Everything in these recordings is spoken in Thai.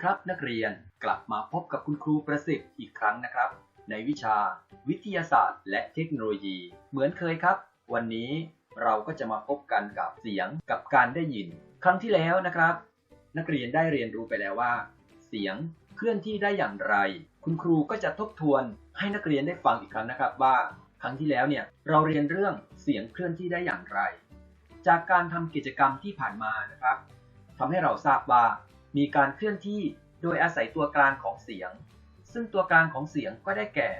ครับนักเรียนกลับมาพบกับคุณครูประสิทธิ์อีกครั้งนะครับในวิชาวิทยาศาสตร์และเทคโนโลยีเหมือนเคยครับวันนี้เราก็จะมาพบกันกับเสียงกับการได้ยินครั้งที่แล้วนะครับนักเรียนได้เรียนรู้ไปแล้วว่าเสียงเคลื่อนที่ได้อย่างไรคุณครูก็จะทบทวนให้นักเรียนได้ฟังอีกครั้งนะครับว่าครั้งที่แล้วเนี่ยเราเรียนเรื่องเสียงเคลื่อนที่ได้อย่างไรจากการทำกิจกรรมที่ผ่านมานะครับทำให้เราทราบว่ามีการเคลื่อนที่โดยอาศัยตัวกลางของเสียงซึ่งตัวกลางของเสียงก็ได้แก่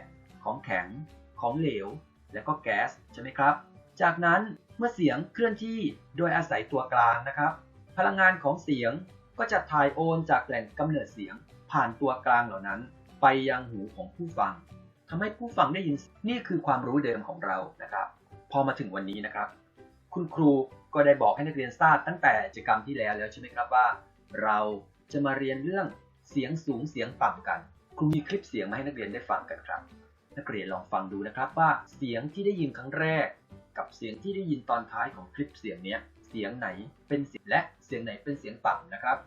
ของแข็งของเหลวและก็แก๊สใช่ไหมครับจากนั้นเมื่อเสียงเคลื่อนที่โดยอาศัยตัวกลางนะครับพลังงานของเสียงก็จะถ่ายโอนจากแหล่งกำเนิดเสียงผ่านตัวกลางเหล่านั้นไปยังหูของผู้ฟังทำให้ผู้ฟังได้ยินนี่คือความรู้เดิมของเรานะครับพอมาถึงวันนี้นะครับคุณครูก็ได้บอกให้นักเรียนทราบตั้งแต่กิจกรรมที่แล้วใช่ไหมครับว่าเราจะมาเรียนเรื่องเสียงสูงเสียงต่ำกันครูมีคลิปเสียงมาให้นักเรียนได้ฟังกันครับนักเรียนลองฟังดูนะครับว่าเสียงที่ได้ยินครั้งแรกกับเสียงที่ได้ยินตอนท้ายของคลิปเสียงนี้เสียงไหนเป็นเสียงและเสียงไหนเป็นเสียงต่ำนะครับ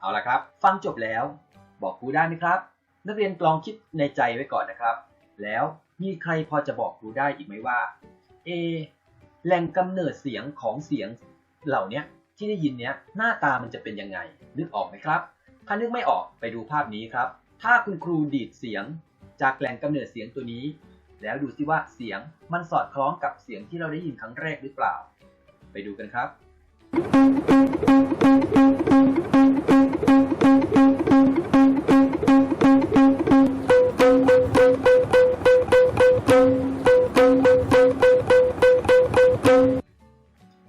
เอาละครับฟังจบแล้วบอกครูได้ไหมครับนักเรียนลองคิดในใจไว้ก่อนนะครับแล้วมีใครพอจะบอกครูได้อีกไหมว่าแหล่งกำเนิดเสียงของเสียงเหล่านี้ที่ได้ยินเนี้ยหน้าตามันจะเป็นยังไงนึกออกไหมครับถ้านึกไม่ออกไปดูภาพนี้ครับถ้าคุณครูดีดเสียงจากแหล่งกำเนิดเสียงตัวนี้แล้วดูซิว่าเสียงมันสอดคล้องกับเสียงที่เราได้ยินครั้งแรกหรือเปล่าไปดูกันครับ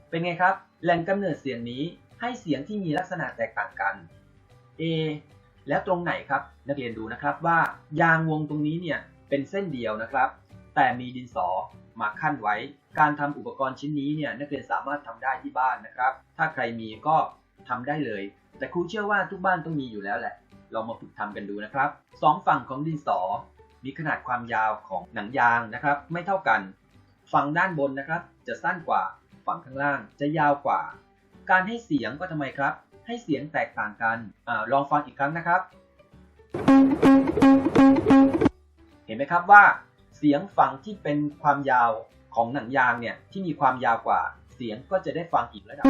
เป็นไงครับแหล่งกำเนิดเสียงนี้ให้เสียงที่มีลักษณะแตกต่างกันแล้วตรงไหนครับนักเรียนดูนะครับว่ายางวงตรงนี้เนี่ยเป็นเส้นเดียวนะครับแต่มีดินสอมาขั้นไว้การทำอุปกรณ์ชิ้นนี้เนี่ยนักเรียนสามารถทำได้ที่บ้านนะครับถ้าใครมีก็ทำได้เลยแต่ครูเชื่อว่าทุกบ้านต้องมีอยู่แล้วแหละลองมาฝึกทำกันดูนะครับสองฝั่งของดินสอมีขนาดความยาวของหนังยางนะครับไม่เท่ากันฝั่งด้านบนนะครับจะสั้นกว่าฝั่งข้างล่างจะยาวกว่าการให้เสียงก็ทำไมครับให้เสียงแตกต่างกันลองฟังอีกครั้งนะครับเห็นไหมครับว่าเสียงฝั่งที่เป็นความยาวของหนังยางเนี่ยที่มีความยาวกว่าเสียงก็จะได้ฟังอีกระดับ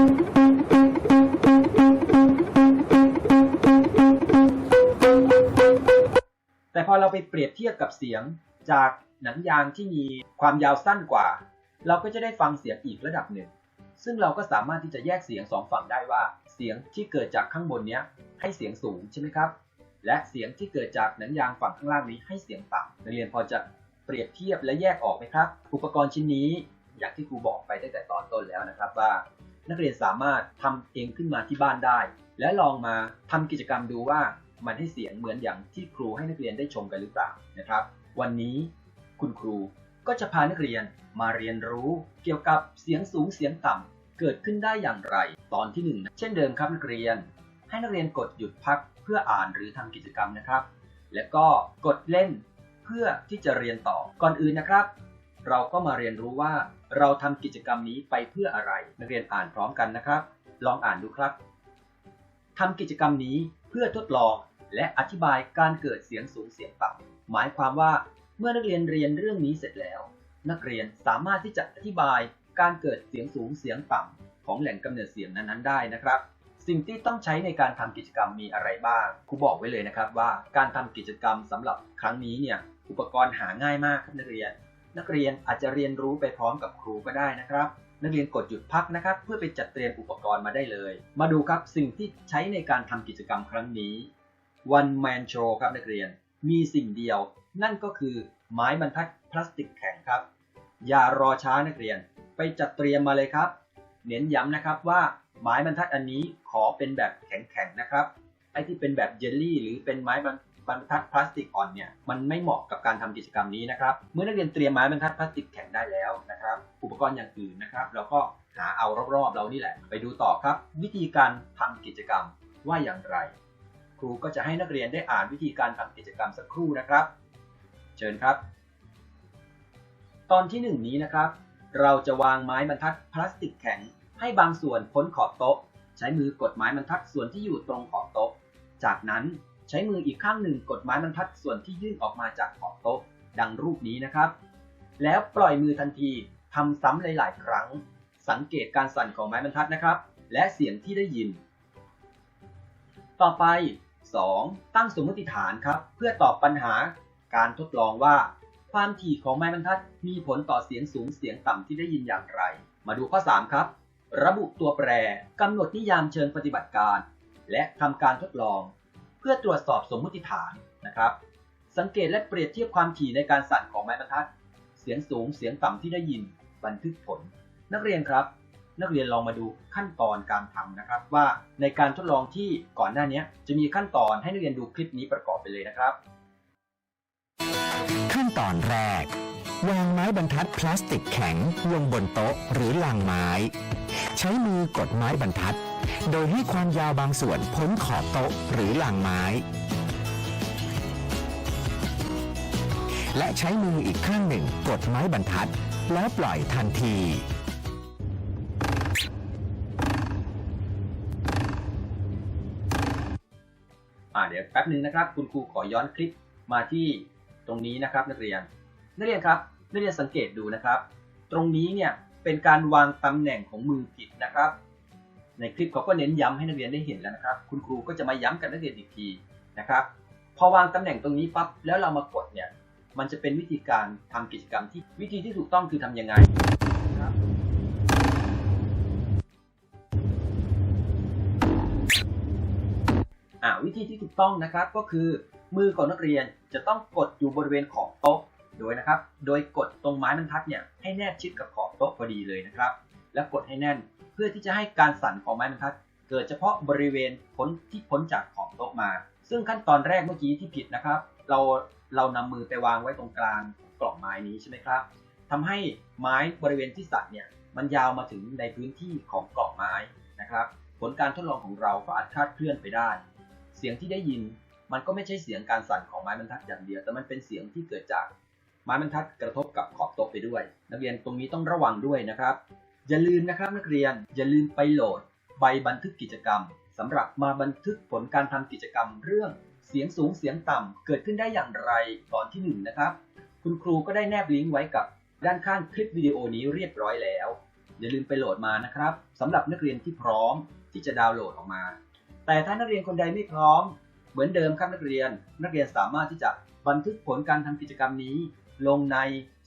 แต่พอเราไปเปรียบเทียบกับเสียงจากหนังยางที่มีความยาวสั้นกว่าเราก็จะได้ฟังเสียงอีกระดับหนึ่งซึ่งเราก็สามารถที่จะแยกเสียงสองฝั่งได้ว่าเสียงที่เกิดจากข้างบนนี้ให้เสียงสูงใช่ไหมครับและเสียงที่เกิดจากหนังยางฝั่งข้างล่างนี้ให้เสียงต่ำนักเรียนพอจะเปรียบเทียบและแยกออกไหมครับอุปกรณ์ชิ้นนี้อย่างที่ครูบอกไปตั้งแต่ตอนต้นแล้วนะครับว่านักเรียนสามารถทำเองขึ้นมาที่บ้านได้และลองมาทำกิจกรรมดูว่ามันให้เสียงเหมือนอย่างที่ครูให้นักเรียนได้ชมกันหรือเปล่านะครับวันนี้คุณครูก็จะพานักเรียนมาเรียนรู้เกี่ยวกับเสียงสูงเสียงต่ำเกิดขึ้นได้อย่างไรตอนที่1เช่นเดิมครับนักเรียนให้นักเรียนกดหยุดพักเพื่ออ่านหรือทำกิจกรรมนะครับและก็กดเล่นเพื่อที่จะเรียนต่อก่อนอื่นนะครับเราก็มาเรียนรู้ว่าเราทำกิจกรรมนี้ไปเพื่ออะไรนักเรียนอ่านพร้อมกันนะครับลองอ่านดูครับทำกิจกรรมนี้เพื่อทดลองและอธิบายการเกิดเสียงสูงเสียงต่ำหมายความว่าเมื่อนักเรียนเรียนเรื่องนี้เสร็จแล้วนักเรียนสามารถที่จะอธิบายการเกิดเสียงสูงเสียงต่ำของแหล่งกำเนิดเสียงนั้นๆได้นะครับสิ่งที่ต้องใช้ในการทำกิจกรรมมีอะไรบ้างครูบอกไว้เลยนะครับว่าการทำกิจกรรมสำหรับครั้งนี้เนี่ยอุปกรณ์หาง่ายมากครับนักเรียนอาจจะเรียนรู้ไปพร้อมกับครูก็ได้นะครับนักเรียนกดหยุดพักนะครับเพื่อไปจัดเตรียมอุปกรณ์มาได้เลยมาดูครับสิ่งที่ใช้ในการทำกิจกรรมครั้งนี้ One Man Show ครับนักเรียนมีสิ่งเดียวนั่นก็คือไม้บรรทัดพลาสติกแข็งครับอย่ารอช้านักเรียนไปจัดเตรียมมาเลยครับเน้นย้ำนะครับว่าไม้บรรทัดอันนี้ขอเป็นแบบแข็งๆนะครับไอ้ที่เป็นแบบเจลลี่หรือเป็นไม้บรรทัดพลาสติกอ่อนเนี่ยมันไม่เหมาะกับการทำกิจกรรมนี้นะครับเมื่อนักเรียนเตรียมไม้บรรทัดพลาสติกแข็งได้แล้วนะครับอุปกรณ์อย่างอื่นนะครับเราก็หาเอารอบๆเรานี่แหละไปดูต่อครับวิธีการทำกิจกรรมว่าอย่างไร ครูก็จะให้นักเรียนได้อ่านวิธีการทำกิจกรรมสักครู่นะครับ เชิญครับ ตอนที่1นี้นะครับเราจะวางไม้บรรทัดพลาสติกแข็งให้บางส่วนพ้นขอบโต๊ะใช้มือกดไม้บรรทัดส่วนที่อยู่ตรงขอบโต๊ะจากนั้นใช้มืออีกข้างหนึ่งกดไม้บรรทัดส่วนที่ยื่นออกมาจากขอบโต๊ะดังรูปนี้นะครับแล้วปล่อยมือทันทีทำซ้ำหลายๆครั้งสังเกตการสั่นของไม้บรรทัดนะครับและเสียงที่ได้ยินต่อไป 2. ตั้งสมมติฐานครับเพื่อตอบปัญหาการทดลองว่าความถี่ของไม้บรรทัดมีผลต่อเสียงสูงเสียงต่ำที่ได้ยินอย่างไรมาดูข้อ 3 ครับระบุตัวแปรกำหนดนิยามเชิงปฏิบัติการและทำการทดลองเพื่อตรวจสอบสมมติฐานนะครับสังเกตและเปรียบเทียบความถี่ในการสั่นของไม้บรรทัดเสียงสูงเสียงต่ำที่ได้ยินบันทึกผลนักเรียนครับนักเรียนลองมาดูขั้นตอนการทำนะครับว่าในการทดลองที่ก่อนหน้านี้จะมีขั้นตอนให้นักเรียนดูคลิปนี้ประกอบไปเลยนะครับขั้นตอนแรกวางไม้บรรทัดพลาสติกแข็งลงบนโต๊ะหรือรางไม้ใช้มือกดไม้บรรทัดโดยให้ความยาวบางส่วนพ้นขอบโต๊ะหรือรางไม้และใช้มืออีกข้างหนึ่งกดไม้บรรทัดแล้วปล่อยทันทีเดี๋ยวแป๊บนึงนะครับคุณครูขอย้อนคลิปมาที่ตรงนี้นะครับนักเรียนครับนักเรียนสังเกตดูนะครับตรงนี้เนี่ยเป็นการวางตำแหน่งของมือผิดนะครับในคลิปเขาก็เน้นย้ำให้นักเรียนได้เห็นแล้วนะครับคุณครูก็จะมาย้ำกับนักเรียนอีกทีนะครับพอวางตำแหน่งตรงนี้ปั๊บแล้วเรามากดเนี่ยมันจะเป็นวิธีการทำกิจกรรมที่วิธีที่ถูกต้องคือทำยังไงนะครับวิธีที่ถูกต้องนะครับก็คือมือของนักเรียนจะต้องกดอยู่บริเวณขอบโต๊ะโดยกดตรงไม้บรรทัดเนี่ยให้แนบชิดกับขอบโต๊ะพอดีเลยนะครับแล้วกดให้แน่นเพื่อที่จะให้การสั่นของไม้บรรทัดเกิดเฉพาะบริเวณพ้นจากขอบโต๊ะมาซึ่งขั้นตอนแรกเมื่อกี้ที่ผิดนะครับเรานำมือไปวางไว้ตรงกลางกล่องไม้นี้ใช่ไหมครับทำให้ไม้บริเวณที่สั่นเนี่ยมันยาวมาถึงในพื้นที่ของกล่องไม้นะครับผลการทดลองของเราก็อาจคลาดเคลื่อนไปได้เสียงที่ได้ยินมันก็ไม่ใช่เสียงการสั่นของไม้บรรทัดอย่างเดียวแต่มันเป็นเสียงที่เกิดจากไม้บรรทัดกระทบกับขอบโต๊ะไปด้วยนักเรียนตรงนี้ต้องระวังด้วยนะครับอย่าลืมนะครับนักเรียนอย่าลืมไปโหลดใบบันทึกกิจกรรมสำหรับมาบันทึกผลการทำกิจกรรมเรื่องเสียงสูงเสียงต่ำเกิดขึ้นได้อย่างไรตอนที่1นะครับคุณครูก็ได้แนบลิงก์ไว้กับด้านข้างคลิปวิดีโอนี้เรียบร้อยแล้วอย่าลืมไปโหลดมานะครับสำหรับนักเรียนที่พร้อมที่จะดาวน์โหลดออกมาแต่ถ้านักเรียนคนใดไม่พร้อมเหมือนเดิมครับนักเรียนสามารถที่จะบันทึกผลการทำกิจกรรมนี้ลงใน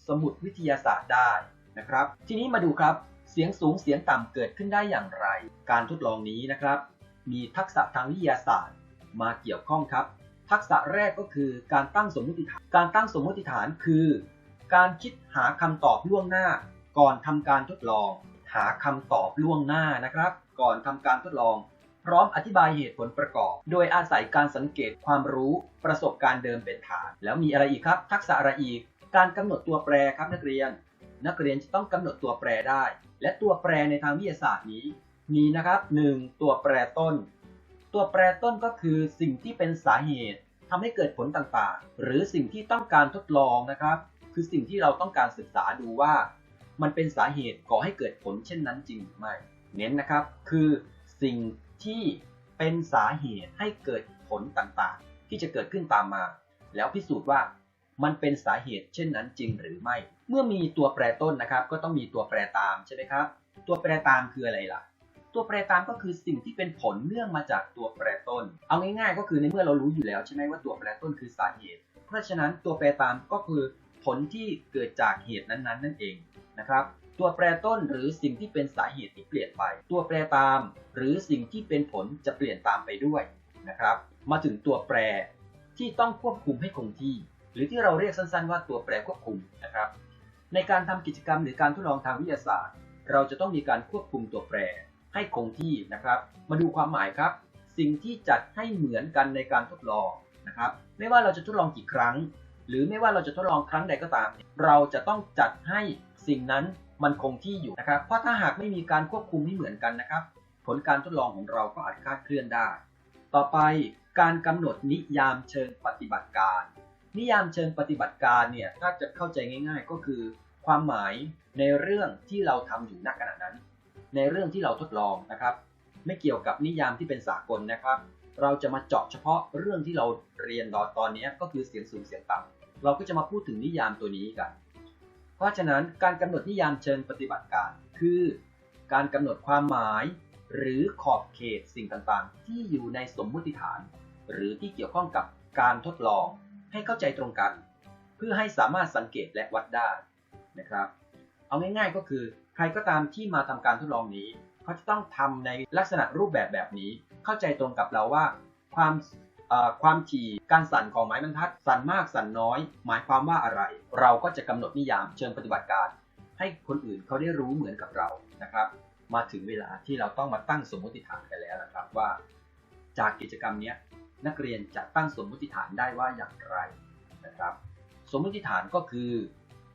สมุดวิทยาศาสตร์ได้นะครับทีนี้มาดูครับเสียงสูงเสียงต่ำเกิดขึ้นได้อย่างไรการทดลองนี้นะครับมีทักษะทางวิทยาศาสตร์มาเกี่ยวข้องครับทักษะแรกก็คือการตั้งสมมติฐานคือการคิดหาคำตอบล่วงหน้าก่อนทำการทดลองหาคำตอบล่วงหน้านะครับก่อนทำการทดลองพร้อมอธิบายเหตุผลประกอบโดยอาศัยการสังเกตความรู้ประสบการณ์เดิมเป็นฐานแล้วมีอะไรอีกครับทักษะอะไรอีกการกำหนดตัวแปรครับนักเรียนจะต้องกำหนดตัวแปรได้และตัวแปรในทางวิทยาศาสตร์นี้มีนะครับ 1. ตัวแปรต้นก็คือสิ่งที่เป็นสาเหตุทำให้เกิดผลต่างๆหรือสิ่งที่ต้องการทดลองนะครับคือสิ่งที่เราต้องการศึกษาดูว่ามันเป็นสาเหตุก่อให้เกิดผลเช่นนั้นจริงหรือไม่เน้นนะครับคือสิ่งที่เป็นสาเหตุให้เกิดผลต่างๆที่จะเกิดขึ้นตามมาแล้วพิสูจน์ว่ามันเป็นสาเหตุเช่นนั้นจริงหรือไม่เมื่อมีตัวแปรต้นนะครับก็ต้องมีตัวแปรตามใช่ไหมครับตัวแปรตามคืออะไรล่ะตัวแปรตามก็คือสิ่งที่เป็นผลเนื่องมาจากตัวแปรต้นเอาง่ายๆก็คือในเมื่อเรารู้อยู่แล้วใช่ไหมว่าตัวแปรต้นคือสาเหตุเพราะฉะนั้นตัวแปรตามก็คือผลที่เกิดจากเหตุนั้นๆนั่นเองนะครับตัวแปรต้นหรือสิ่งที่เป็นสาเหตุที่เปลี่ยนไปตัวแปรตามหรือสิ่งที่เป็นผลจะเปลี่ยนตามไปด้วยนะครับมาถึงตัวแปรที่ต้องควบคุมให้คงที่หรือที่เราเรียกสั้นๆว่าตัวแปรควบคุมนะครับในการทำกิจกรรมหรือการทดลองทางวิทยาศาสตร์เราจะต้องมีการควบคุมตัวแปรให้คงที่นะครับมาดูความหมายครับสิ่งที่จัดให้เหมือนกันในการทดลองนะครับไม่ว่าเราจะทดลองกี่ครั้งหรือไม่ว่าเราจะทดลองครั้งใดก็ตามเราจะต้องจัดให้สิ่งนั้นมันคงที่อยู่นะครับเพราะถ้าหากไม่มีการควบคุมที่เหมือนกันนะครับผลการทดลองของเราก็อาจคลาดเคลื่อนได้ต่อไป การกำหนดนิยามเชิงปฏิบัติการนิยามเชิงปฏิบัติการเนี่ยถ้าจะเข้าใจง่ายๆก็คือความหมายในเรื่องที่เราทำอยู่ณขณะนั้นในเรื่องที่เราทดลองนะครับไม่เกี่ยวกับนิยามที่เป็นสากลนะครับเราจะมาเจาะเฉพาะเรื่องที่เราเรียนตอนนี้ก็คือเสียงสูงเสียงต่ำเราก็จะมาพูดถึงนิยามตัวนี้กันเพราะฉะนั้นการกำหนดนิยามเชิงปฏิบัติการคือการกำหนดความหมายหรือขอบเขตสิ่งต่างๆที่อยู่ในสมมุติฐานหรือที่เกี่ยวข้องกับการทดลองให้เข้าใจตรงกันเพื่อให้สามารถสังเกตและวัดได้นะครับเอาง่ายๆก็คือใครก็ตามที่มาทำการทดลองนี้เขาจะต้องทำในลักษณะรูปแบบนี้เข้าใจตรงกับเราว่าความถี่การสั่นของไม้บรรทัดสั่นมากสั่นน้อยหมายความว่าอะไรเราก็จะกำหนดนิยามเชิงปฏิบัติการให้คนอื่นเขาได้รู้เหมือนกับเรานะครับมาถึงเวลาที่เราต้องมาตั้งสมมติฐานกันแล้วนะครับว่าจากกิจกรรมนี้นักเรียนจะตั้งสมมติฐานได้ว่าอย่างไรนะครับสมมติฐานก็คือ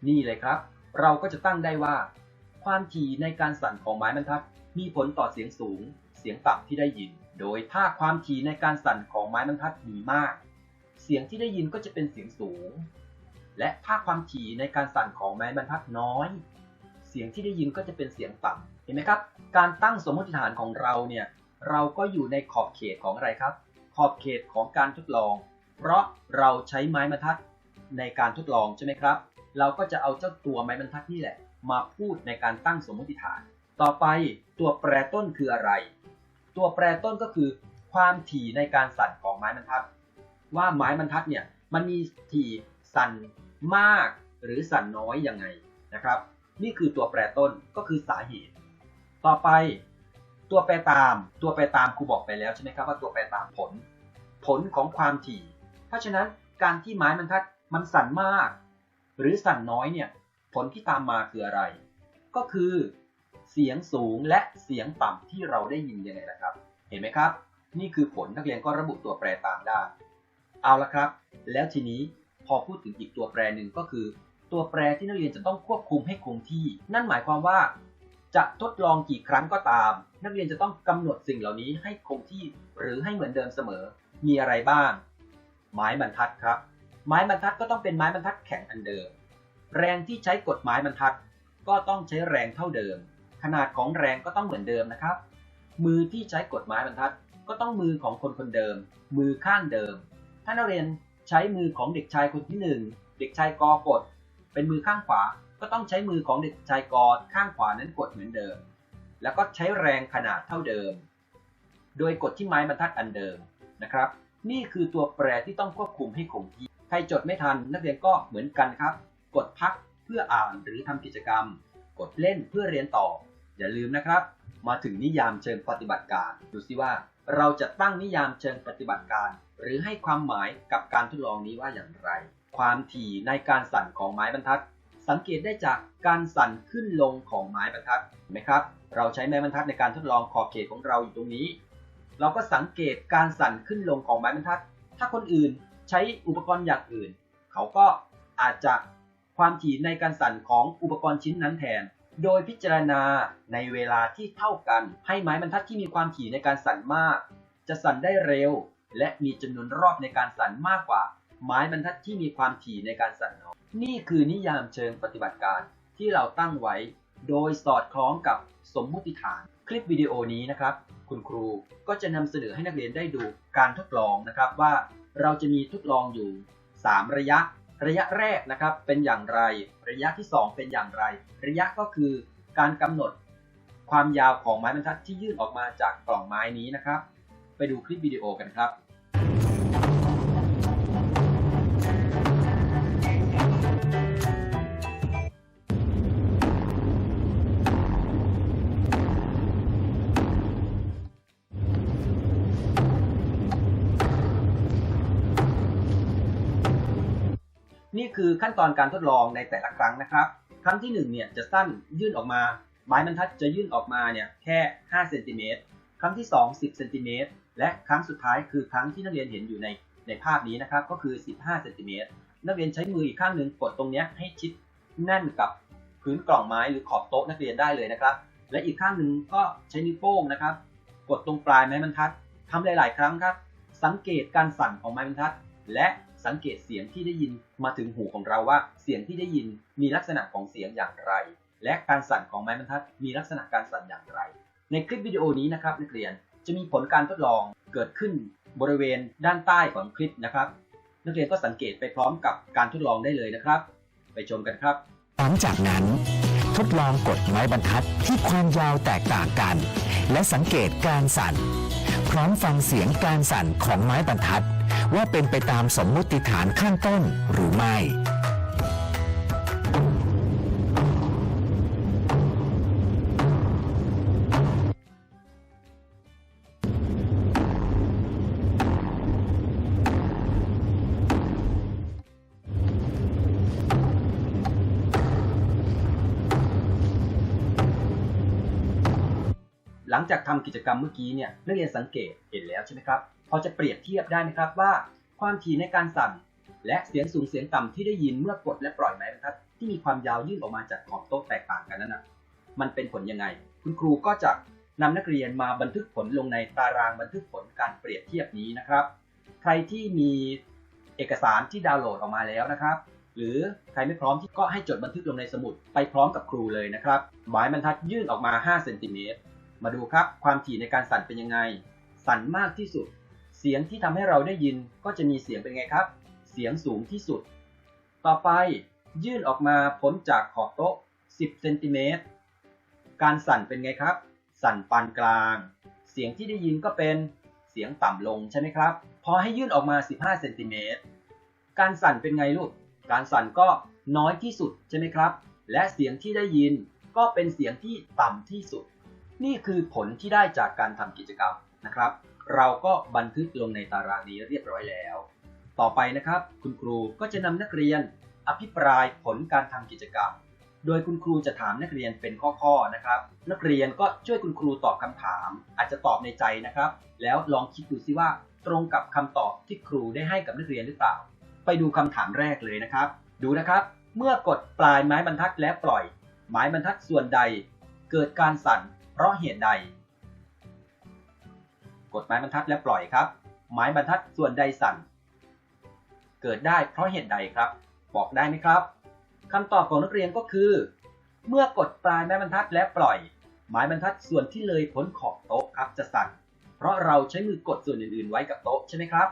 นี่เลยครับเราก็จะตั้งได้ว่าความถี่ในการสั่นของไม้บรรทัดมีผลต่อเสียงสูงเสียงต่ำที่ได้ยินโดยถ้าความถี่ในการสั่นของไม้บรรทัดมีมากเสียงที่ได้ยินก็จะเป็นเสียงสูงและถ้าความถี่ในการสั่นของไม้บรรทัดน้อยเสียงที่ได้ยินก็จะเป็นเสียงต่ำเห็นไหมครับการตั้งสมมติฐานของเราเนี่ยเราก็อยู่ในขอบเขตของอะไรครับขอบเขตของการทดลองเพราะเราใช้ไม้บรรทัดในการทดลองใช่ไหมครับเราก็จะเอาเจ้าตัวไม้บรรทัดนี่แหละมาพูดในการตั้งสมมติฐานต่อไปตัวแปรต้นคืออะไรตัวแปรต้นก็คือความถี่ในการสั่นของไม้บรรทัดว่าไม้บรรทัดเนี่ยมันมีถี่สั่นมากหรือสั่นน้อยยังไงนะครับนี่คือตัวแปรต้นก็คือสาเหตุต่อไปตัวแปรตามครูบอกไปแล้วใช่ไหมครับว่าตัวแปรตามผลของความถี่เพราะฉะนั้นการที่ไม้บรรทัดมันสั่นมากหรือสั่นน้อยเนี่ยผลที่ตามมาคืออะไรก็คือเสียงสูงและเสียงต่ำที่เราได้ยินยังไงล่ะครับเห็นไหมครับนี่คือผลนักเรียนก็ระบุตัวแปรตามได้เอาละครับแล้วทีนี้พอพูดถึงอีกตัวแปรหนึ่งก็คือตัวแปรที่นักเรียนจะต้องควบคุมให้คงที่นั่นหมายความว่าจะทดลองกี่ครั้งก็ตามนักเรียนจะต้องกำหนดสิ่งเหล่านี้ให้คงที่หรือให้เหมือนเดิมเสมอมีอะไรบ้างไม้บรรทัดครับไม้บรรทัดก็ต้องเป็นไม้บรรทัดแข็งอันเดิมแรงที่ใช้กดไม้บรรทัดก็ต้องใช้แรงเท่าเดิมขนาดของแรงก็ต้องเหมือนเดิมนะครับมือที่ใช้กดไม้บรรทัดก็ต้องมือของคนเดิมมือข้างเดิมถ้านักเรียนใช้มือของเด็กชายคนที่1เด็กชายกกดเป็นมือข้างขวาก็ต้องใช้มือของเด็กชายกข้างขวานั้นกดเหมือนเดิมแล้วก็ใช้แรงขนาดเท่าเดิมโดยกดที่ไม้บรรทัดอันเดิมนะครับนี่คือตัวแปรที่ต้องควบคุมให้คงที่ใครจดไม่ทันนักเรียนก็เหมือนกันครับกดพักเพื่ออ่านหรือทำกิจกรรมกดเล่นเพื่อเรียนต่ออย่าลืมนะครับมาถึงนิยามเชิงปฏิบัติการดูซิว่าเราจะตั้งนิยามเชิงปฏิบัติการหรือให้ความหมายกับการทดลองนี้ว่าอย่างไรความถี่ในการสั่นของไม้บรรทัดสังเกตได้จากการสั่นขึ้นลงของไม้บรรทัดเห็นไหมครับเราใช้ไม้บรรทัดในการทดลองขอบเขตของเราอยู่ตรงนี้เราก็สังเกตการสั่นขึ้นลงของไม้บรรทัดถ้าคนอื่นใช้อุปกรณ์อย่างอื่นเขาก็อาจจะความถี่ในการสั่นของอุปกรณ์ชิ้นนั้นแทนโดยพิจารณาในเวลาที่เท่ากันให้ไม้บรรทัดที่มีความถี่ในการสั่นมากจะสั่นได้เร็วและมีจำนวนรอบในการสั่นมากกว่าไม้บรรทัดที่มีความถี่ในการสั่นน้อยนี่คือนิยามเชิงปฏิบัติการที่เราตั้งไว้โดยสอดคล้องกับสมมุติฐานคลิปวิดีโอนี้นะครับคุณครูก็จะนำเสนอให้นักเรียนได้ดูการทดลองนะครับว่าเราจะมีทดลองอยู่3ระยะแรกนะครับเป็นอย่างไรระยะที่2เป็นอย่างไรระยะก็คือการกำหนดความยาวของไม้บรรทัดที่ยื่นออกมาจากกล่องไม้นี้นะครับไปดูคลิปวิดีโอกันครับนี่คือขั้นตอนการทดลองในแต่ละครั้งนะครับครั้งที่1เนี่ยจะสั้นยื่นออกมาไม้บรรทัดจะยื่นออกมาเนี่ยแค่5เซนติเมตรครั้งที่2 10เซนติเมตรและครั้งสุดท้ายคือครั้งที่นักเรียนเห็นอยู่ในภาพนี้นะครับก็คือ15เซนติเมตรนักเรียนใช้มืออีกข้างหนึ่งกดตรงนี้ให้ชิดแน่นกับพื้นกล่องไม้หรือขอบโต๊ะนักเรียนได้เลยนะครับและอีกข้างหนึ่งก็ใช้นิ้วโป้งนะครับกดตรงปลายไม้บรรทัดทำหลายๆครั้งครับ สังเกตการสั่นของไม้บรรทัดและสังเกตเสียงที่ได้ยินมาถึงหูของเราว่าเสียงที่ได้ยินมีลักษณะของเสียงอย่างไรและการสั่นของไม้บรรทัดมีลักษณะการสั่นอย่างไรในคลิปวิดีโอนี้นะครับนักเรียนจะมีผลการทดลองเกิดขึ้นบริเวณด้านใต้ของคลิปนะครับนักเรียนก็สังเกตไปพร้อมกับการทดลองได้เลยนะครับไปชมกันครับหลังจากนั้นทดลองกดไม้บรรทัดที่ความยาวแตกต่างกันและสังเกตการสั่นพร้อมฟังเสียงการสั่นของไม้บรรทัดว่าเป็นไปตามสมมติฐานข้างต้นหรือไม่หลังจากทำกิจกรรมเมื่อกี้เนี่ยนักเรียนสังเกตเห็นแล้วใช่ไหมครับพอจะเปรียบเทียบได้ไหมครับว่าความถี่ในการสั่นและเสียงสูงเสียงต่ำที่ได้ยินเมื่อกดและปล่อยไม้บรรทัดที่มีความยาวยื่นออกมาจากขอบโต๊ะแตกต่างกันนั้นนะมันเป็นผลยังไงคุณครูก็จะนำนักเรียนมาบันทึกผลลงในตารางบันทึกผลการเปรียบเทียบนี้นะครับใครที่มีเอกสารที่ดาวน์โหลดออกมาแล้วนะครับหรือใครไม่พร้อมที่ก็ให้จดบันทึกลงในสมุดไปพร้อมกับครูเลยนะครับไม้บรรทัดยื่นออกมา5 เซนติเมตรมาดูครับความถี่ในการสั่นเป็นยังไงสั่นมากที่สุดเสียงที่ทำให้เราได้ยินก็จะมีเสียงเป็นไงครับเสียงสูงที่สุดต่อไปยื่นออกมาพ้นจากขอบโต๊ะ10 เซนติเมตรการสั่นเป็นไงครับสั่นปานกลางเสียงที่ได้ยินก็เป็นเสียงต่ำลงใช่ไหมครับพอให้ยื่นออกมา15 เซนติเมตรการสั่นเป็นไงลูกการสั่นก็น้อยที่สุดใช่ไหมครับและเสียงที่ได้ยินก็เป็นเสียงที่ต่ำที่สุดนี่คือผลที่ได้จากการทำกิจกรรมนะครับเราก็บันทึกลงในตารางนี้เรียบร้อยแล้วต่อไปนะครับคุณครูก็จะนำนักเรียนอภิปรายผลการทำกิจกรรมโดยคุณครูจะถามนักเรียนเป็นข้อๆนะครับนักเรียนก็ช่วยคุณครูตอบคำถามอาจจะตอบในใจนะครับแล้วลองคิดดูซิว่าตรงกับคำตอบที่ครูได้ให้กับนักเรียนหรือเปล่าไปดูคำถามแรกเลยนะครับดูนะครับเมื่อกดปลายไม้บรรทัดและปล่อยไม้บรรทัดส่วนใดเกิดการสั่นเพราะเหตุใดกดไม้บรรทัดและปล่อยครับไม้บรรทัดส่วนใดสั่นเกิดได้เพราะเหตุใดครับบอกได้ไหมครับคำตอบของนักเรียนก็คือเมื่อกดปลายไม้บรรทัดและปล่อยไม้บรรทัดส่วนที่เลยพ้นขอบโต๊ะครับจะสั่นเพราะเราใช้มือกดส่วนอื่นๆไว้กับโต๊ะใช่ไหมครับ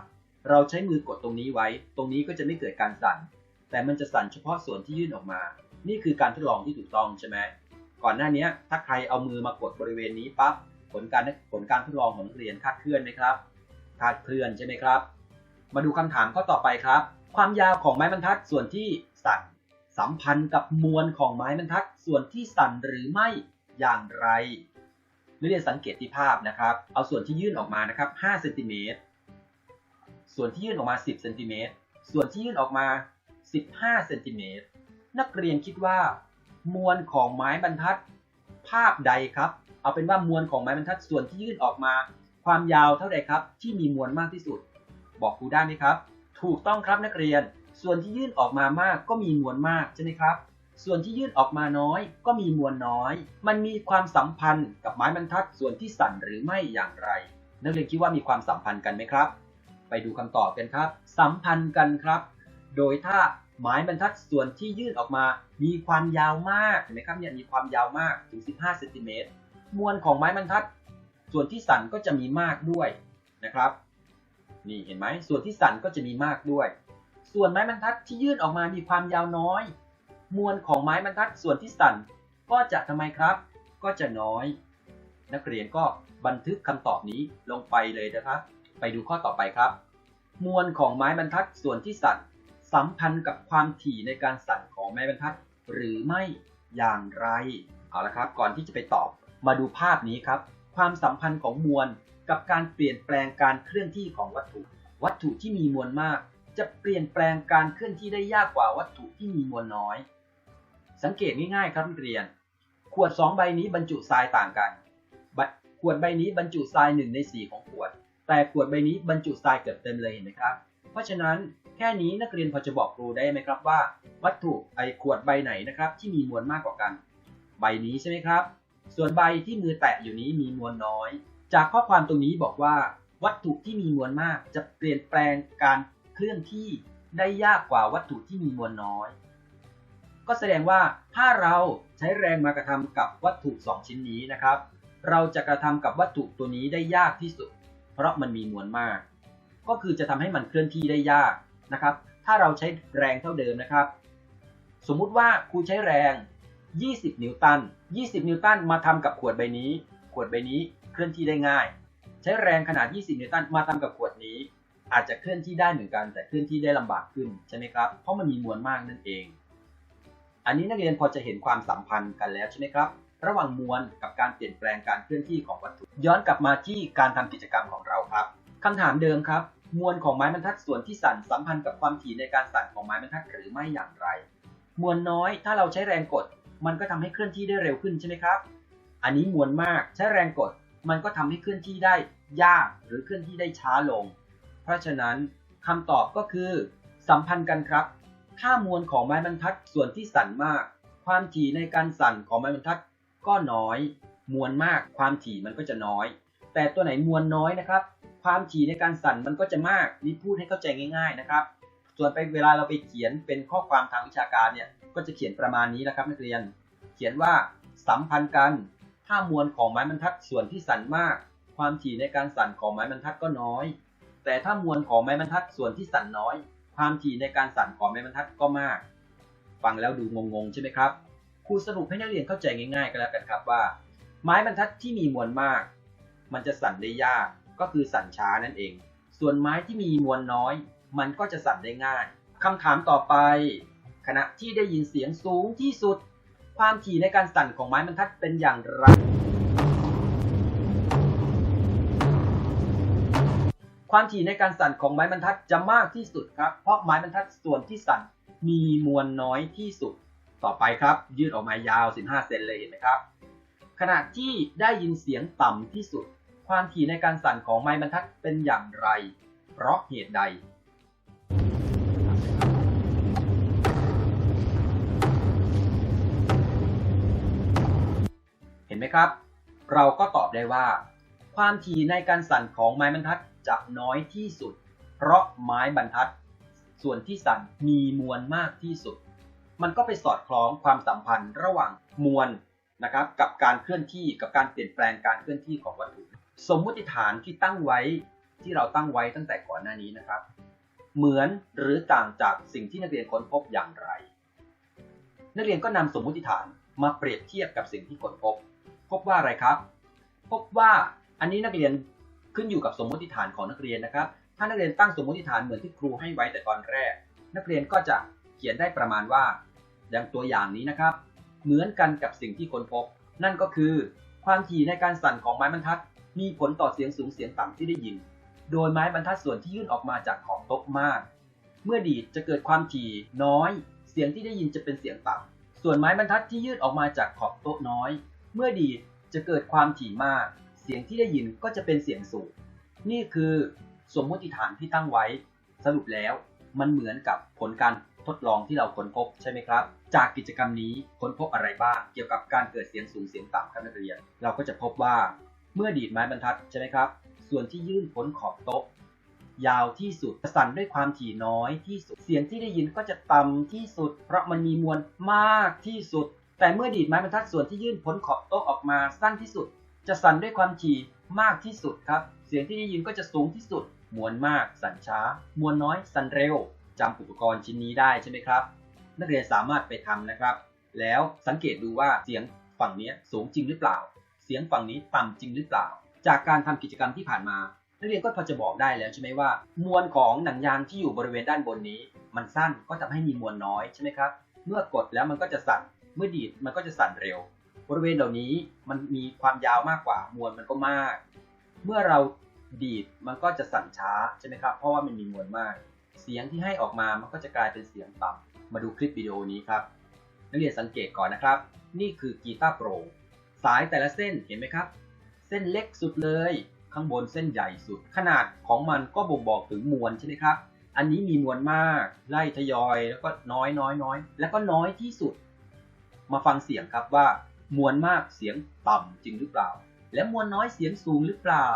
เราใช้มือกดตรงนี้ไว้ตรงนี้ก็จะไม่เกิดการสั่นแต่มันจะสั่นเฉพาะส่วนที่ยื่นออกมานี่คือการทดลองที่ถูกต้องใช่ไหมก่อนหน้านี้ถ้าใครเอามือมากดบริเวณนี้ปั๊บผลการทดลองของนักเรียนคาดเคลื่อนไหมครับคาดเคลื่อนใช่ไหมครับมาดูคำถามข้อต่อไปครับความยาวของไม้บรรทัดส่วนที่สั่นสัมพันธ์กับมวลของไม้บรรทัดส่วนที่สั่นหรือไม่อย่างไรนักเรียนสังเกตที่ภาพนะครับเอาส่วนที่ยื่นออกมานะครับ5 เซนติเมตรส่วนที่ยื่นออกมา10 เซนติเมตรส่วนที่ยื่นออกมา15 เซนติเมตรนักเรียนคิดว่ามวลของไม้บรรทัดภาพใดครับเอาเป็นว่ามวลของไม้บรรทัดส่วนที่ยื่นออกมาความยาวเท่าใดครับที่มีมวลมากที่สุดบอกครูได้ไหมครับถูกต้องครับนักเรียนส่วนที่ยื่นออกมามากก็มีมวลมากใช่ไหมครับส่วนที่ยื่นออกมาน้อยก็มีมวลน้อยมันมีความสัมพันธ์กับไม้บรรทัดส่วนที่สั่นหรือไม่อย่างไรนักเรียนคิดว่ามีความสัมพันธ์กันไหมครับไปดูคำตอบกันครับสัมพันธ์กันครับโดยถ้าไม้บรรทัดส่วนที่ยื่นออกมามีความยาวมากเห็นไหมครับเนี่ยมีความยาวมากถึง15 เซนติเมตรมวลของไม้บรรทัดส่วนที่สั่นก็จะมีมากด้วยนะครับนี่เห็นไหมส่วนที่สั่นก็จะมีมากด้วยส่วนไม้บรรทัดที่ยื่นออกมามีความยาวน้อยมวลของไม้บรรทัดส่วนที่สั่นก็จะทำไมครับก็จะน้อยนักเรียนก็บันทึกคำตอบนี้ลงไปเลยนะครับไปดูข้อต่อไปครับมวลของไม้บรรทัดส่วนที่สั่นสัมพันธ์กับความถี่ในการสั่นของไม้บรรทัดหรือไม่อย่างไรเอาละครับก่อนที่จะไปตอบมาดูภาพนี้ครับความสัมพันธ์ของมวลกับการเปลี่ยนแปลงการเคลื่อนที่ของวัตถุที่มีมวลมากจะเปลี่ยนแปลงการเคลื่อนที่ได้ยากกว่าวัตถุที่มีมวลน้อยสังเกตง่ายๆครับนักเรียนขวด2ใบนี้บรรจุทรายต่างกันขวดใบนี้บรรจุทราย1 ใน 4ของขวดแต่ขวดใบนี้บรรจุทรายเกือบเต็มเลยเห็นไหมครับเพราะฉะนั้นแค่นี้นักเรียนพอจะบอกครูได้ไหมครับว่าวัตถุขวดใบไหนนะครับที่มีมวลมากกว่ากันใบนี้ใช่ไหมครับส่วนใบที่มือแตะอยู่นี้มีมวลน้อยจากข้อความตรงนี้บอกว่า วัตถุที่มีมวลมากจะเปลี่ยนแปลงการเคลื่อนที่ได้ยากกว่าวัตถุที่มีมวลน้อยก็แสดงว่าถ้าเราใช้แรงมากระทำกับวัตถุ2ชิ้นนี้นะครับเราจะกระทำกับวัตถุตัวนี้ได้ยากที่สุดเพราะมันมีมวลมากก็คือจะทำให้มันเคลื่อนที่ได้ยากนะครับถ้าเราใช้แรงเท่าเดิมนะครับสมมุติว่าครูใช้แรง20 นิวตัน20 นิวตันมาทำกับขวดใบนี้เคลื่อนที่ได้ง่ายใช้แรงขนาด20 นิวตันมาทำกับขวดนี้อาจจะเคลื่อนที่ได้เหมือนกันแต่เคลื่อนที่ได้ลำบากขึ้นใช่ไหมครับเพราะมันมีมวลมากนั่นเองอันนี้นักเรียนพอจะเห็นความสัมพันธ์กันแล้วใช่ไหมครับระหว่างมวลกับการเปลี่ยนแปลงการเคลื่อนที่ของวัตถุย้อนกลับมาที่การทำกิจกรรมของเราครับคำถามเดิมครับมวลของไม้บรรทัดส่วนที่สั่นสัมพันธ์กับความถี่ในการสั่นของไม้บรรทัดหรือไม่อย่างไรมวลน้อยถ้าเราใช้แรงกดมันก็ทำให้เคลื่อนที่ได้เร็วขึ้นใช่ไหมครับอันนี้มวลมากใช้แรงกดมันก็ทำให้เคลื่อนที่ได้ยากหรือเคลื่อนที่ได้ช้าลงเพราะฉะนั้นคำตอบก็คือสัมพันธ์กันครับถ้ามวลของไม้บรรทัดส่วนที่สั่นมากความถี่ในการสั่นของไม้บรรทัดก็น้อยมวลมากความถี่มันก็จะน้อยแต่ตัวไหนมวลน้อยนะครับความถี่ในการสั่นมันก็จะมากนี่พูดให้เข้าใจง่ายๆนะครับส่วนไปเวลาเราไปเขียนเป็นข้อความทางวิชาการเนี่ยก็จะเขียนประมาณนี้นะครับนักเรียนเขียนว่าสัมพันธ์กันถ้ามวลของไม้บรรทัดส่วนที่สั่นมากความถี่ในการสั่นของไม้บรรทัดก็น้อยแต่ถ้ามวลของไม้บรรทัดส่วนที่สั่นน้อยความถี่ในการสั่นของไม้บรรทัดก็มากฟังแล้วดูงงๆใช่ไหมครับครูสรุปให้นักเรียนเข้าใจง่ายๆกันแล้วกันครับว่าไม้บรรทัดที่มีมวลมากมันจะสั่นได้ยากก็คือสั่นช้านั่นเองส่วนไม้ที่มีมวลน้อยมันก็จะสั่นได้ง่ายคำถามต่อไปขณะที่ได้ยินเสียงสูงที่สุดความถี่ในการสั่นของไม้บรรทัดเป็นอย่างไรความถี่ในการสั่นของไม้บรรทัดจะมากที่สุดครับเพราะไม้บรรทัดส่วนที่สั่นมีมวลน้อยที่สุดต่อไปครับยืดออกมายาว15 เซนเลยเห็นไหมครับขณะที่ได้ยินเสียงต่ำที่สุดความถี่ในการสั่นของไม้บรรทัดเป็นอย่างไรเพราะเหตุใดเห็นไหมครับเราก็ตอบได้ว่าความถี่ในการสั่นของไม้บรรทัดจะน้อยที่สุดเพราะไม้บรรทัดส่วนที่สั่นมีมวลมากที่สุดมันก็ไปสอดคล้องความสัมพันธ์ระหว่างมวลนะครับกับการเคลื่อนที่กับการเปลี่ยนแปลงการเคลื่อนที่ของวัตถุสมมุติฐานที่ตั้งไว้ที่เราตั้งไว้ตั้งแต่ก่อนหน้านี้นะครับเหมือนหรือต่างจากสิ่งที่นักเรียนค้นพบอย่างไรนักเรียนก็นำสมมุติฐานมาเปรียบเทียบกับสิ่งที่ค้นพบว่าอะไรครับพบว่าอันนี้นักเรียนขึ้นอยู่กับสมมุติฐานของนักเรียนนะครับถ้านักเรียนตั้งสมมุติฐานเหมือนที่ครูให้ไว้แต่ตอนแรกนักเรียนก็จะเขียนได้ประมาณว่าอย่างตัวอย่างนี้นะครับเหมือนกันกับสิ่งที่ค้นพบนั่นก็คือความถี่ในการสั่นของไม้บรรทัดมีผลต่อเสียงสูงเสียงต่ำที่ได้ยินโดยไม้บรรทัดส่วนที่ยื่นออกมาจากขอบโต๊ะมากเมื่อดีดจะเกิดความถี่น้อยเสียงที่ได้ยินจะเป็นเสียงต่ำส่วนไม้บรรทัดที่ยื่นออกมาจากขอบโต๊ะน้อยเมื่อดีดจะเกิดความถี่มากเสียงที่ได้ยินก็จะเป็นเสียงสูงนี่คือสมมติฐานที่ตั้งไว้สรุปแล้วมันเหมือนกับผลการทดลองที่เราค้นพบใช่ไหมครับจากกิจกรรมนี้ค้นพบอะไรบ้างเกี่ยวกับการเกิดเสียงสูงเสียงต่ำครับนักเรียนเราก็จะพบว่าเมื่อดีดไม้บรรทัดใช่ไหมครับส่วนที่ยื่นพ้นขอบโต๊ะยาวที่สุดสั่นด้วยความถี่น้อยที่สุดเสียงที่ได้ยินก็จะต่ำที่สุดเพราะมันมีมวลมากที่สุดแต่เมื่อดีดไม้บรรทัดส่วนที่ยื่นพ้นขอบโต๊ะออกมาสั้นที่สุดจะสั่นด้วยความถี่มากที่สุดครับเสียงที่ได้ยินก็จะสูงที่สุดมวลมากสั่นช้ามวลน้อยสั่นเร็วจำอุปกรณ์ชิ้นนี้ได้ใช่ไหมครับนักเรียนสามารถไปทำนะครับแล้วสังเกตดูว่าเสียงฝั่งนี้สูงจริงหรือเปล่าเสียงฝั่งนี้ต่ำจริงหรือเปล่าจากการทำกิจกรรมที่ผ่านมานักเรียนก็พอจะบอกได้แล้วใช่ไหมว่ามวลของหนังยางที่อยู่บริเวณด้านบนนี้มันสั้นก็ทำให้มีมวลน้อยใช่ไหมครับเมื่อกดแล้วมันก็จะสั่นเมื่อดีดมันก็จะสั่นเร็วบริเวณเหล่านี้มันมีความยาวมากกว่ามวลมันก็มากเมื่อเราดีดมันก็จะสั่นช้าใช่ไหมครับเพราะว่ามันมีมวลมากเสียงที่ให้ออกมามันก็จะกลายเป็นเสียงต่ำมาดูคลิปวิดีโอนี้ครับนักเรียนสังเกตก่อนนะครับนี่คือกีตาร์โปร่งสายแต่ละเส้นเห็นไหมครับเส้นเล็กสุดเลยข้างบนเส้นใหญ่สุดขนาดของมันก็บ่งบอกถึงมวลใช่ไหมครับอันนี้มีมวลมากไล่ทยอยแล้วก็น้อยแล้วก็น้อยที่สุดมาฟังเสียงครับว่ามวลมากเสียงต่ำจริงหรือเปล่าและมวลน้อยเสียงสูงหรือเปล่า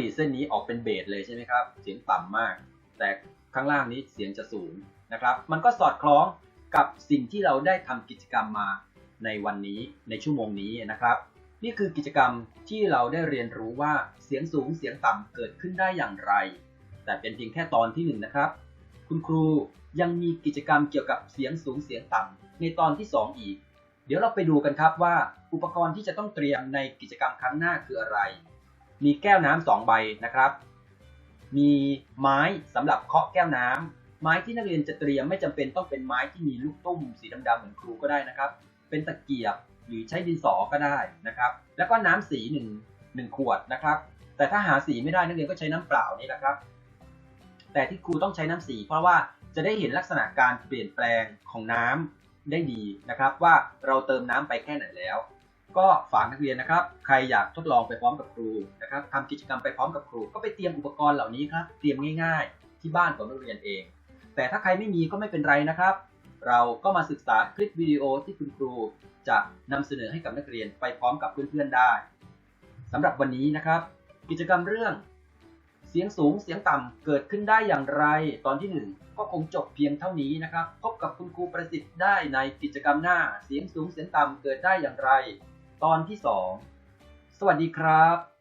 ดีดเส้นนี้ออกเป็นเบสเลยใช่ไหมครับเสียงต่ำมากแต่ข้างล่างนี้เสียงจะสูงนะครับมันก็สอดคล้องกับสิ่งที่เราได้ทำกิจกรรมมาในวันนี้ในชั่วโมงนี้นะครับนี่คือกิจกรรมที่เราได้เรียนรู้ว่าเสียงสูงเสียงต่ำเกิดขึ้นได้อย่างไรแต่เป็นเพียงแค่ตอนที่1นะครับคุณครูยังมีกิจกรรมเกี่ยวกับเสียงสูงเสียงต่ำในตอนที่2อีกเดี๋ยวเราไปดูกันครับว่าอุปกรณ์ที่จะต้องเตรียมในกิจกรรมครั้งหน้าคืออะไรมีแก้วน้ำ2ใบนะครับมีไม้สำหรับเคาะแก้วน้ำไม้ที่นักเรียนจะเตรียมไม่จำเป็นต้องเป็นไม้ที่มีลูกตุ้มสีดำๆเหมือนครูก็ได้นะครับเป็นตะเกียบหรือใช้ดินสอก็ได้นะครับแล้วก็น้ำสี1ขวดนะครับแต่ถ้าหาสีไม่ได้นักเรียนก็ใช้น้ำเปล่านี่แหละครับแต่ที่ครูต้องใช้น้ำสีเพราะว่าจะได้เห็นลักษณะการเปลี่ยนแปลงของน้ำได้ดีนะครับว่าเราเติมน้ำไปแค่ไหนแล้วก็ฝากนักเรียนนะครับใครอยากทดลองไปพร้อมกับครูนะครับทำกิจกรรมไปพร้อมกับครูก็ไปเตรียมอุปกรณ์เหล่านี้ครับเตรียมง่ายๆที่บ้านของนักเรียนเองแต่ถ้าใครไม่มีก็ไม่เป็นไรนะครับเราก็มาศึกษาคลิปวิดีโอที่คุณครูจะนำเสนอให้กับนักเรียนไปพร้อมกับเพื่อนๆได้สำหรับวันนี้นะครับกิจกรรมเรื่องเสียงสูงเสียงต่ำเกิดขึ้นได้อย่างไรตอนที่1ก็คงจบเพียงเท่านี้นะครับพบกับคุณครูประสิทธิ์ได้ในกิจกรรมหน้าเสียงสูงเสียงต่ำเกิดได้อย่างไรตอนที่2สวัสดีครับ